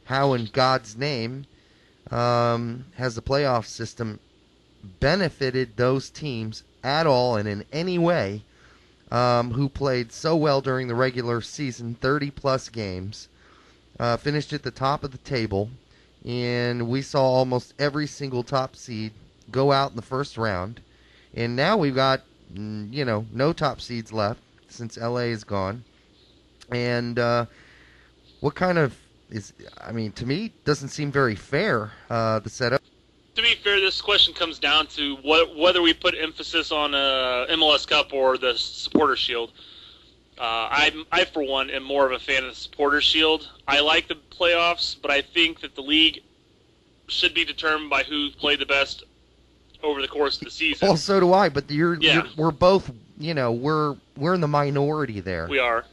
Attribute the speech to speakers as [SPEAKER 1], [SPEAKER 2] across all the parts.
[SPEAKER 1] How in God's name has the playoff system benefited those teams at all and in any way who played so well during the regular season, 30-plus games, finished at the top of the table, and we saw almost every single top seed go out in the first round, and now we've got, no top seeds left since LA is gone, and what kind of to me, doesn't seem very fair, the setup.
[SPEAKER 2] To be fair, this question comes down to whether we put emphasis on MLS Cup or the Supporter Shield. I, for one, am more of a fan of the Supporter Shield. I like the playoffs, but I think that the league should be determined by who played the best over the course of the season.
[SPEAKER 1] Well, so do I, but we're both, we're in the minority there.
[SPEAKER 2] We are.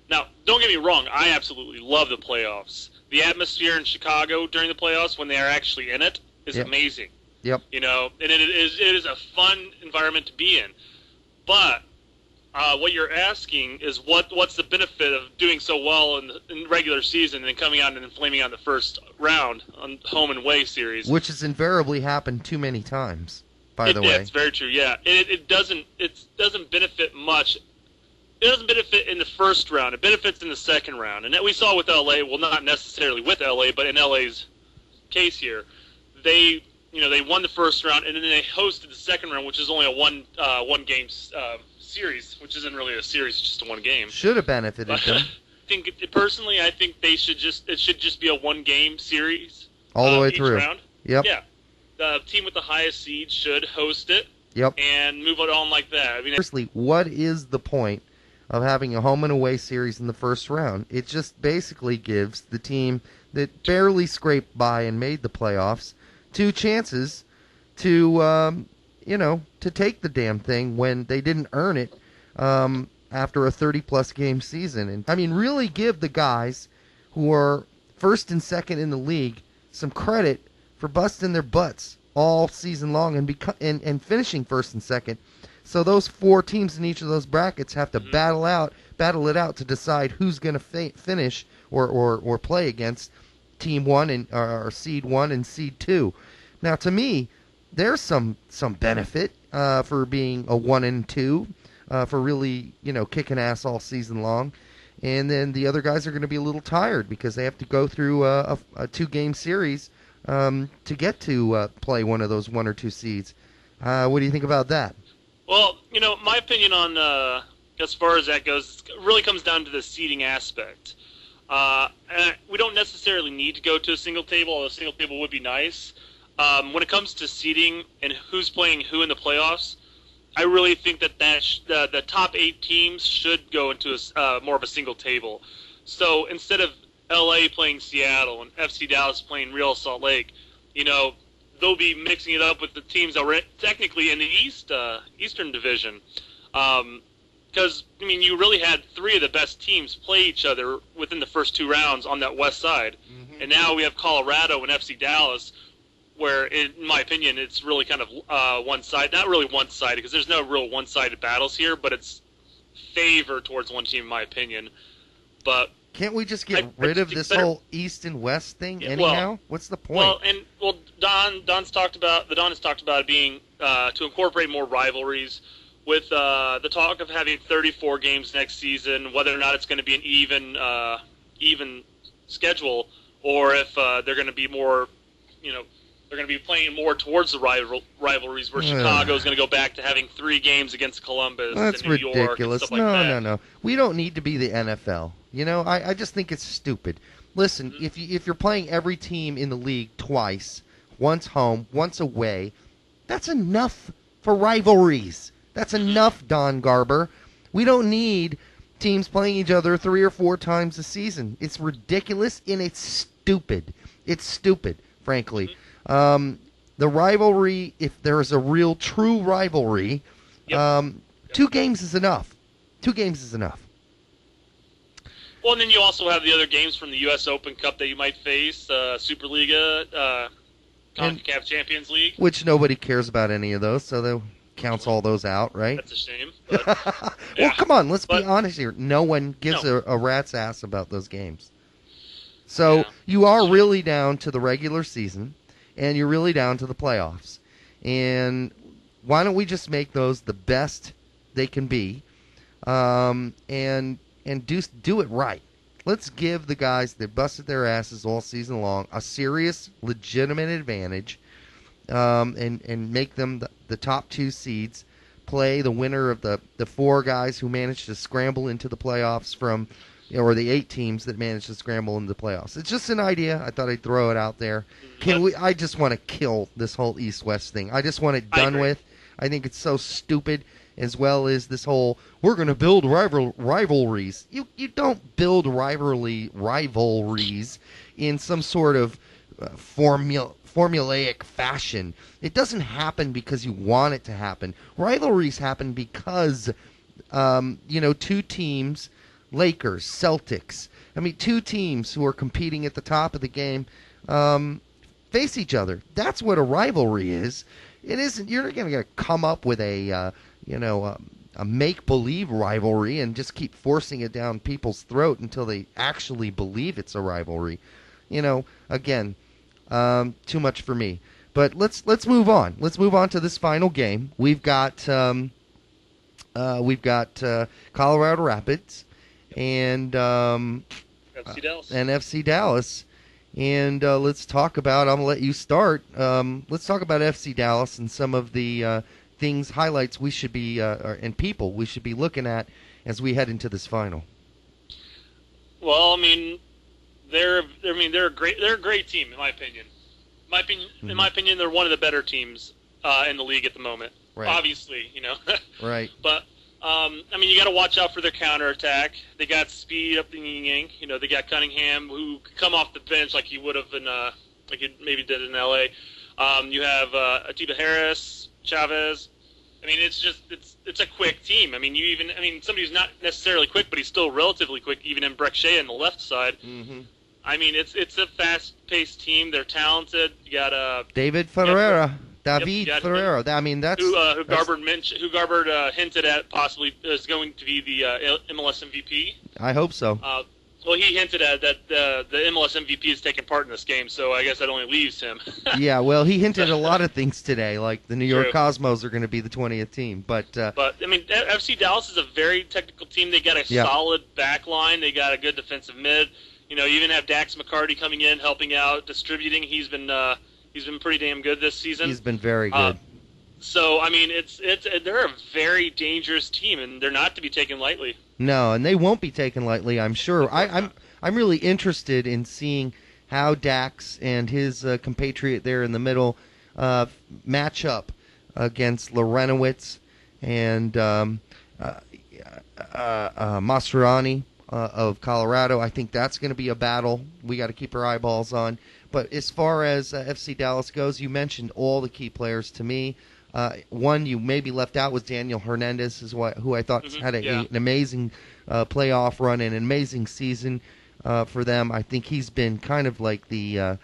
[SPEAKER 2] Now, don't get me wrong, I absolutely love the playoffs. The atmosphere in Chicago during the playoffs, when they are actually in it, is amazing.
[SPEAKER 1] Yep.
[SPEAKER 2] And it is a fun environment to be in. But what you're asking is what's the benefit of doing so well in regular season and then coming out and flaming out in the first round on home and away series,
[SPEAKER 1] which has invariably happened too many times. By the way,
[SPEAKER 2] it's very true. Yeah, it doesn't benefit much. It doesn't benefit in the first round. It benefits in the second round. And that we saw with LA, well, not necessarily with LA, but in LA's case here, they won the first round, and then they hosted the second round, which is only a one game series, which isn't really a series, it's just a one game.
[SPEAKER 1] Should have benefited them.
[SPEAKER 2] I think it should just be a one game series
[SPEAKER 1] all the way
[SPEAKER 2] each
[SPEAKER 1] through.
[SPEAKER 2] Round.
[SPEAKER 1] Yep.
[SPEAKER 2] Yeah. The team with the highest seed should host it.
[SPEAKER 1] Yep.
[SPEAKER 2] And move it on like that.
[SPEAKER 1] Seriously, what is the point of having a home and away series in the first round? It just basically gives the team that barely scraped by and made the playoffs two chances to, to take the damn thing when they didn't earn it after a 30-plus game season. And really give the guys who are first and second in the league some credit for busting their butts all season long and finishing first and second. So those four teams in each of those brackets have to battle it out to decide who's going to finish or play against Team 1 or Seed 1 and Seed 2. Now, to me, there's some benefit for being a 1 and 2, for really kicking ass all season long, and then the other guys are going to be a little tired because they have to go through a 2-game series to get to play one of those 1 or 2 seeds. What do you think about that?
[SPEAKER 2] Well, my opinion on as far as that goes, it really comes down to the seeding aspect. And we don't necessarily need to go to a single table, although a single table would be nice. When it comes to seeding and who's playing who in the playoffs, I really think that the top 8 teams should go into more of a single table. So instead of LA playing Seattle and FC Dallas playing Real Salt Lake, they'll be mixing it up with the teams that were technically in the Eastern Division. Because, you really had 3 of the best teams play each other within the first 2 rounds on that west side. Mm-hmm. And now we have Colorado and FC Dallas, where, in my opinion, it's really kind of one-sided. Not really one-sided, because there's no real one-sided battles here, but it's favor towards one team, in my opinion. But
[SPEAKER 1] can't we just get rid of this whole East and West thing anyhow? What's the point?
[SPEAKER 2] Don has talked about it being to incorporate more rivalries with the talk of having 34 games next season, whether or not it's going to be an even schedule, or if they're going to be more, they're going to be playing more towards the rivalries, where Chicago is going to go back to having 3 games against Columbus and New York and stuff like that.
[SPEAKER 1] No. We don't need to be the NFL. I just think it's stupid. Listen, if you're playing every team in the league twice, once home, once away, that's enough for rivalries. That's enough, Don Garber. We don't need teams playing each other 3 or 4 times a season. It's ridiculous and it's stupid. It's stupid, frankly. The rivalry, if there is a real, true rivalry, 2 games is enough. 2 games is enough.
[SPEAKER 2] Well, and then you also have the other games from the U.S. Open Cup that you might face, Superliga, CONCACAF Champions League.
[SPEAKER 1] Which nobody cares about any of those, so counts all those out, right?
[SPEAKER 2] That's a shame. But,
[SPEAKER 1] well, come on, let's be honest here. No one gives a rat's ass about those games. So you are really down to the regular season, and you're really down to the playoffs. And why don't we just make those the best they can be, and do it right. Let's give the guys that busted their asses all season long a serious, legitimate advantage, and make them the top 2 seeds, play the winner of the 4 guys who managed to scramble into the playoffs from, or the 8 teams that managed to scramble into the playoffs. It's just an idea. I thought I'd throw it out there. I just want to kill this whole East-West thing. I just want it done with. I think it's so stupid, as well as this whole, we're going to build rivalries. You don't build rivalries in some sort of formulaic fashion. It doesn't happen because you want it to happen. Rivalries happen because, 2 teams, Lakers, Celtics, 2 teams who are competing at the top of the game, face each other. That's what a rivalry is. It isn't. You're not going to come up with a make-believe rivalry and just keep forcing it down people's throat until they actually believe it's a rivalry. Again, too much for me. But let's move on. Let's move on to this final game. We've got Colorado Rapids and FC Dallas. And let's talk about, I'm going to let you start. Let's talk about FC Dallas and some of the highlights we should be, and people we should be looking at as we head into this final.
[SPEAKER 2] Well, they're a great team in my opinion. In my opinion, they're one of the better teams in the league at the moment.
[SPEAKER 1] Right.
[SPEAKER 2] Obviously,
[SPEAKER 1] Right.
[SPEAKER 2] But you got to watch out for their counterattack. They got speed up in Ying. They got Cunningham, who could come off the bench like he would have in, like he maybe did in LA. You have Atiba Harris, Chavez. It's a quick team. Somebody who's not necessarily quick, but he's still relatively quick, even in Brek-Shea on the left side.
[SPEAKER 1] Mm-hmm.
[SPEAKER 2] It's a fast-paced team. They're talented. You got
[SPEAKER 1] David Ferreira. David Ferreira. That's
[SPEAKER 2] who Garbert hinted at possibly is going to be the MLS MVP.
[SPEAKER 1] I hope so.
[SPEAKER 2] Well, he hinted at that the MLS MVP is taking part in this game, so I guess that only leaves him.
[SPEAKER 1] Yeah, well, he hinted a lot of things today, like the New York Cosmos are going to be the 20th team. But
[SPEAKER 2] FC Dallas is a very technical team. They got a solid back line. They got a good defensive mid. You even have Dax McCarty coming in, helping out, distributing. He's been pretty damn good this season.
[SPEAKER 1] He's been very good.
[SPEAKER 2] They're a very dangerous team, and they're not to be taken lightly.
[SPEAKER 1] No, and they won't be taken lightly, I'm sure. I'm really interested in seeing how Dax and his compatriot there in the middle match up against Lorenowitz and Mastroianni of Colorado. I think that's going to be a battle we got to keep our eyeballs on. But as far as FC Dallas goes, you mentioned all the key players to me. One you maybe left out was Daniel Hernandez, who I thought had an amazing playoff run and an amazing season for them. I think he's been kind of like the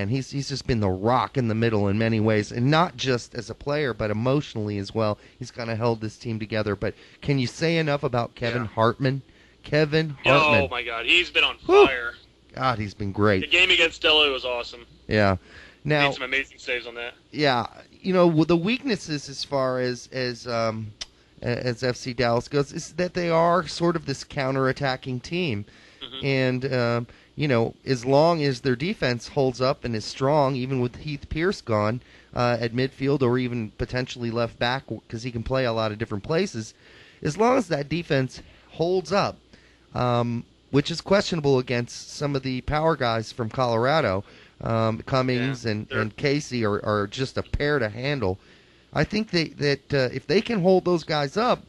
[SPEAKER 1] he's just been the rock in the middle in many ways, and not just as a player, but emotionally as well. He's kind of held this team together. But can you say enough about Kevin Hartman? Kevin Hartman.
[SPEAKER 2] Oh my God, he's been on fire.
[SPEAKER 1] God, he's been great.
[SPEAKER 2] The game against Stella was awesome.
[SPEAKER 1] Yeah. Now,
[SPEAKER 2] made some amazing saves on that.
[SPEAKER 1] Yeah, the weaknesses as far as FC Dallas goes is that they are sort of this counter-attacking team. Mm-hmm. And, as long as their defense holds up and is strong, even with Heath Pierce gone at midfield or even potentially left back because he can play a lot of different places, as long as that defense holds up, which is questionable against some of the power guys from Colorado, Cummings and Casey are just a pair to handle. I think that if they can hold those guys up,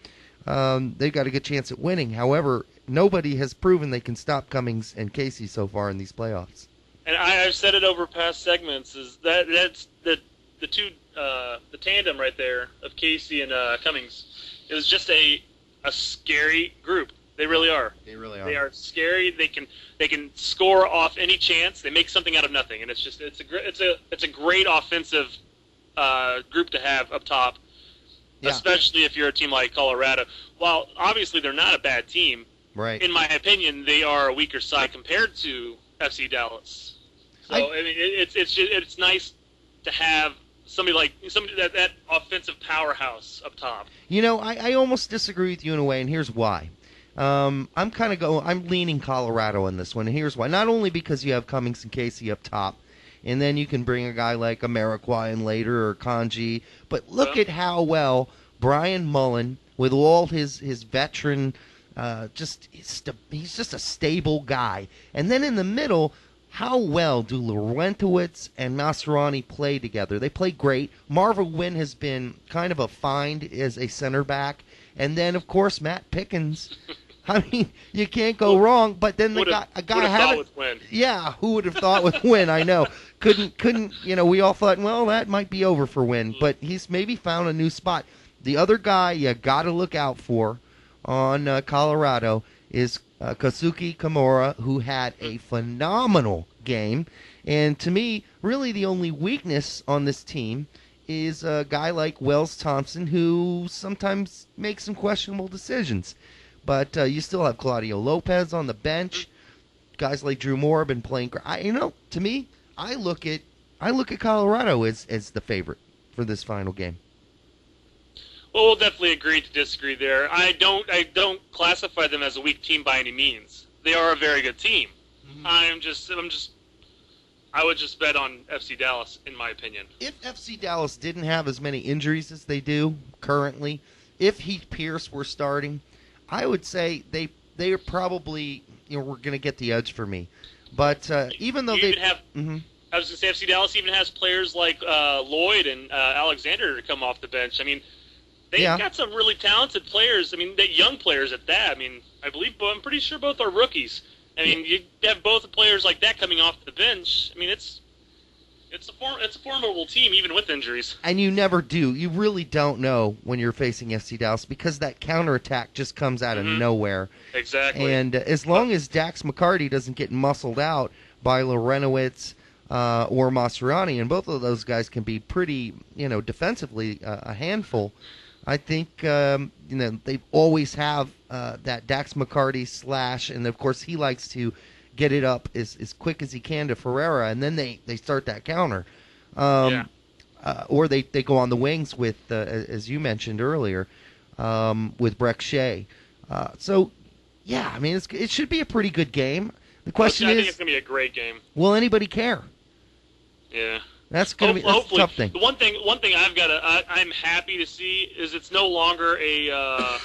[SPEAKER 1] they've got a good chance at winning. However, nobody has proven they can stop Cummings and Casey so far in these playoffs. And
[SPEAKER 2] I've said it over past segments, is that's the tandem right there of Casey and Cummings. It was just a scary group. They really are.
[SPEAKER 1] They really are.
[SPEAKER 2] They are scary. They can score off any chance. They make something out of nothing, and it's a great offensive group to have up top.
[SPEAKER 1] Yeah.
[SPEAKER 2] especially if you're a team like Colorado. While obviously they're not a bad team,
[SPEAKER 1] right.
[SPEAKER 2] In my opinion, they are a weaker side compared to FC Dallas. So I mean, it's nice to have somebody that offensive powerhouse up top.
[SPEAKER 1] You know, I almost disagree with you in a way, and here's why. I'm leaning Colorado in this one, and here's why. Not only because you have Cummings and Casey up top, and then you can bring a guy like Amarikwa in later or Kanji, but look at how well Brian Mullen, with all his veteran, he's just a stable guy. And then in the middle, how well do Laurentowicz and Mascherani play together? They play great. Marvin Wynn has been kind of a find as a center back. And then, of course, Matt Pickens. I mean, you can't go wrong. But then a guy had
[SPEAKER 2] with Wynn.
[SPEAKER 1] Yeah, who would have thought with Wynn? I know. Couldn't. We all thought, well, that might be over for Wynn. But he's maybe found a new spot. The other guy you got to look out for on Colorado is Kazuki Kimura, who had a phenomenal game. And to me, really the only weakness on this team is a guy like Wells Thompson, who sometimes makes some questionable decisions. But you still have Claudio Lopez on the bench. Guys like Drew Moore have been playing. To me, I look at Colorado as the favorite for this final game.
[SPEAKER 2] Well, we'll definitely agree to disagree there. I don't classify them as a weak team by any means. They are a very good team. Mm-hmm. I would just bet on FC Dallas, in my opinion.
[SPEAKER 1] If FC Dallas didn't have as many injuries as they do currently, if Heath Pierce were starting, I would say they are probably were going to get the edge for me. But even though they
[SPEAKER 2] have. Mm-hmm. I was going to say FC Dallas even has players like Lloyd and Alexander to come off the bench. I mean, they've got some really talented players. I mean, young players at that. I mean, I'm pretty sure both are rookies. I mean, you have both players like that coming off the bench. I mean, it's a formidable team even with injuries.
[SPEAKER 1] And you never do. You really don't know when you're facing FC Dallas because that counterattack just comes out of nowhere.
[SPEAKER 2] Exactly.
[SPEAKER 1] And as long as Dax McCarty doesn't get muscled out by Laurentowicz or Mascherani, and both of those guys can be pretty, defensively a handful. I think they always have that Dax McCarty slash, and of course he likes to get it up as quick as he can to Ferreira, and then they start that counter. Or they go on the wings with, as you mentioned earlier, with Breck Shea. I mean, it should be a pretty good game. The question
[SPEAKER 2] I
[SPEAKER 1] is,
[SPEAKER 2] think it's going to be a great game.
[SPEAKER 1] Will anybody care?
[SPEAKER 2] Yeah.
[SPEAKER 1] That's going to be a tough thing.
[SPEAKER 2] The one thing I'm happy to see is it's no longer a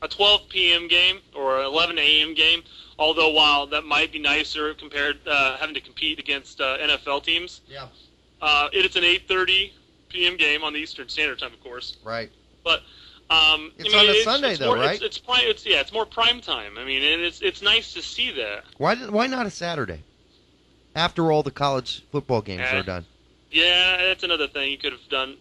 [SPEAKER 2] 12 p.m. game or an 11 a.m. game. Although while that might be nicer compared having to compete against NFL teams, it's an 8:30 p.m. game on the Eastern Standard Time, of course.
[SPEAKER 1] Right.
[SPEAKER 2] But
[SPEAKER 1] it's on a Sunday though, right?
[SPEAKER 2] It's more prime time. I mean, and it's nice to see that.
[SPEAKER 1] Why not a Saturday? After all the college football games are done.
[SPEAKER 2] Yeah, that's another thing you could have done.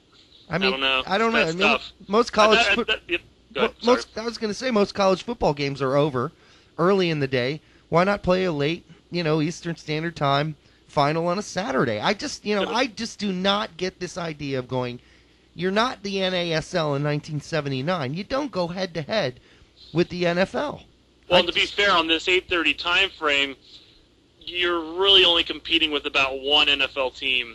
[SPEAKER 1] I mean,
[SPEAKER 2] I don't know.
[SPEAKER 1] I mean, most college I was going to say most college football games are over early in the day. Why not play a late, Eastern Standard Time final on a Saturday? I just do not get this idea of going, you're not the NASL in 1979. You don't go head to head with the NFL.
[SPEAKER 2] Well, to be fair, on this 8:30 time frame, you're really only competing with about one NFL team,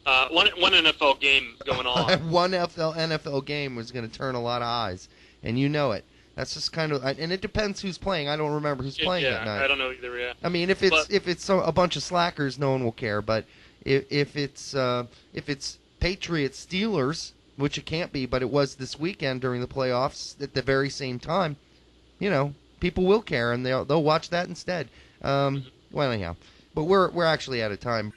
[SPEAKER 2] one NFL game going on.
[SPEAKER 1] One NFL game was going to turn a lot of eyes, and you know it. That's just kind of, and it depends who's playing. I don't remember who's playing that night.
[SPEAKER 2] I don't know either. Yeah.
[SPEAKER 1] I mean, if it's a bunch of slackers, no one will care. But if it's Patriots Steelers, which it can't be, but it was this weekend during the playoffs at the very same time, people will care and they'll watch that instead. Well, anyhow, but we're actually out of time.